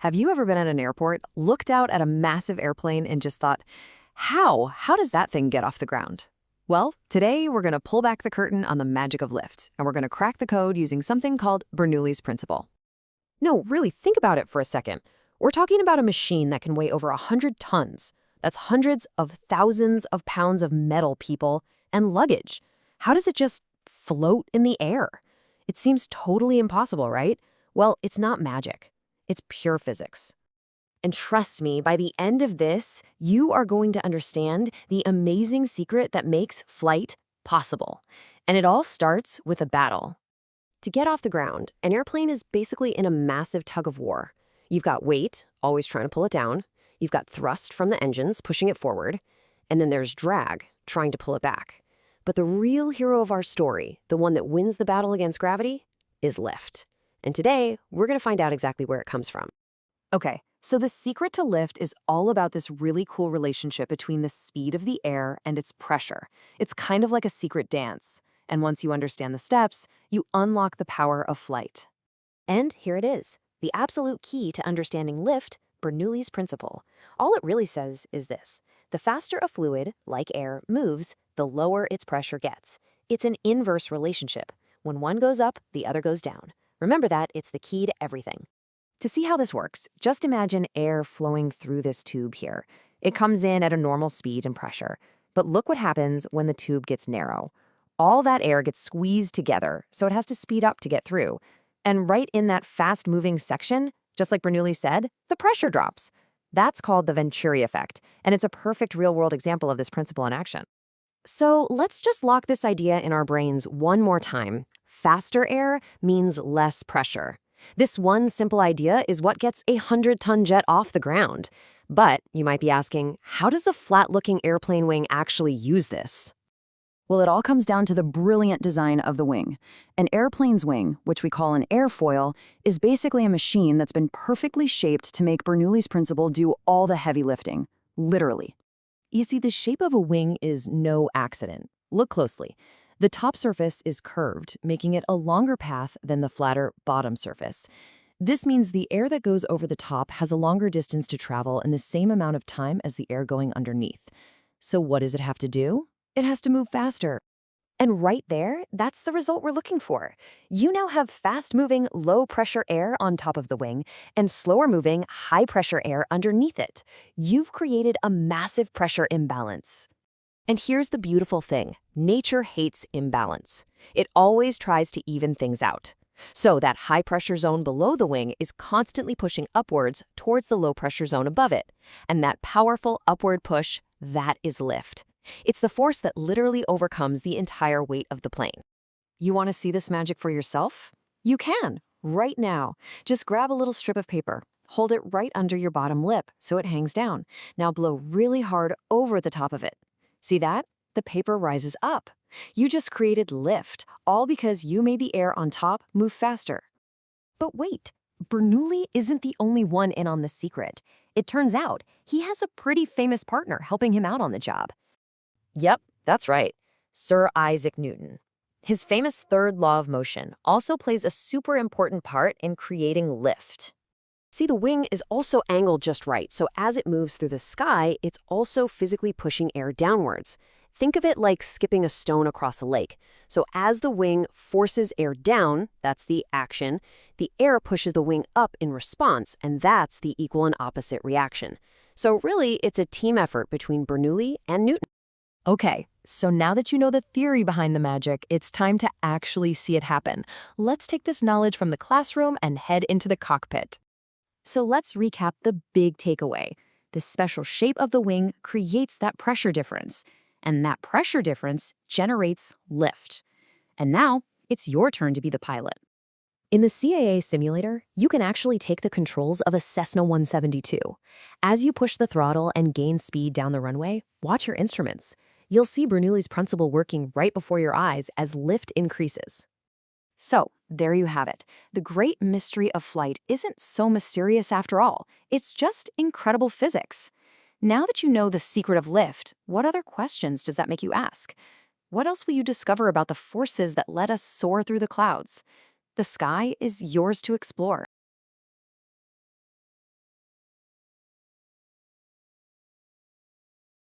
Have you ever been at an airport, looked out at a massive airplane, and just thought, how? How does that thing get off the ground? Well, today we're going to pull back the curtain on the magic of lift, and we're going to crack the code using something called Bernoulli's principle. No, really, think about it for a second. We're talking about a machine that can weigh over 100 tons. That's hundreds of thousands of pounds of metal, people, and luggage. How does it just float in the air? It seems totally impossible, right? Well, it's not magic. It's pure physics. And trust me, by the end of this, you are going to understand the amazing secret that makes flight possible. And it all starts with a battle. To get off the ground, an airplane is basically in a massive tug of war. You've got weight, always trying to pull it down. You've got thrust from the engines, pushing it forward. And then there's drag, trying to pull it back. But the real hero of our story, the one that wins the battle against gravity, is lift. And today, we're going to find out exactly where it comes from. Okay, so the secret to lift is all about this really cool relationship between the speed of the air and its pressure. It's kind of like a secret dance. And once you understand the steps, you unlock the power of flight. And here it is, the absolute key to understanding lift, Bernoulli's principle. All it really says is this: the faster a fluid, like air, moves, the lower its pressure gets. It's an inverse relationship. When one goes up, the other goes down. Remember that, it's the key to everything. To see how this works, just imagine air flowing through this tube here. It comes in at a normal speed and pressure. But look what happens when the tube gets narrow. All that air gets squeezed together, so it has to speed up to get through. And right in that fast-moving section, just like Bernoulli said, the pressure drops. That's called the Venturi effect, and it's a perfect real-world example of this principle in action. So let's just lock this idea in our brains one more time. Faster air means less pressure. This one simple idea is what gets a 100-ton jet off the ground. But you might be asking, how does a flat-looking airplane wing actually use this? Well, it all comes down to the brilliant design of the wing. An airplane's wing, which we call an airfoil, is basically a machine that's been perfectly shaped to make Bernoulli's principle do all the heavy lifting, literally. You see, the shape of a wing is no accident. Look closely. The top surface is curved, making it a longer path than the flatter bottom surface. This means the air that goes over the top has a longer distance to travel in the same amount of time as the air going underneath. So what does it have to do? It has to move faster. And right there, that's the result we're looking for. You now have fast-moving, low-pressure air on top of the wing and slower-moving, high-pressure air underneath it. You've created a massive pressure imbalance. And here's the beautiful thing. Nature hates imbalance. It always tries to even things out. So that high-pressure zone below the wing is constantly pushing upwards towards the low-pressure zone above it. And that powerful upward push, that is lift. It's the force that literally overcomes the entire weight of the plane. You want to see this magic for yourself? You can, right now. Just grab a little strip of paper. Hold it right under your bottom lip so it hangs down. Now blow really hard over the top of it. See that? The paper rises up. You just created lift, all because you made the air on top move faster. But wait, Bernoulli isn't the only one in on the secret. It turns out he has a pretty famous partner helping him out on the job. Yep, that's right. Sir Isaac Newton. His famous third law of motion also plays a super important part in creating lift. See, the wing is also angled just right, so as it moves through the sky, it's also physically pushing air downwards. Think of it like skipping a stone across a lake. So as the wing forces air down, that's the action, the air pushes the wing up in response, and that's the equal and opposite reaction. So really, it's a team effort between Bernoulli and Newton. Okay, so now that you know the theory behind the magic, it's time to actually see it happen. Let's take this knowledge from the classroom and head into the cockpit. So let's recap the big takeaway. The special shape of the wing creates that pressure difference, and that pressure difference generates lift. And now, it's your turn to be the pilot. In the CAA simulator, you can actually take the controls of a Cessna 172. As you push the throttle and gain speed down the runway, watch your instruments. You'll see Bernoulli's principle working right before your eyes as lift increases. So, there you have it. The great mystery of flight isn't so mysterious after all. It's just incredible physics. Now that you know the secret of lift, what other questions does that make you ask? What else will you discover about the forces that let us soar through the clouds? The sky is yours to explore.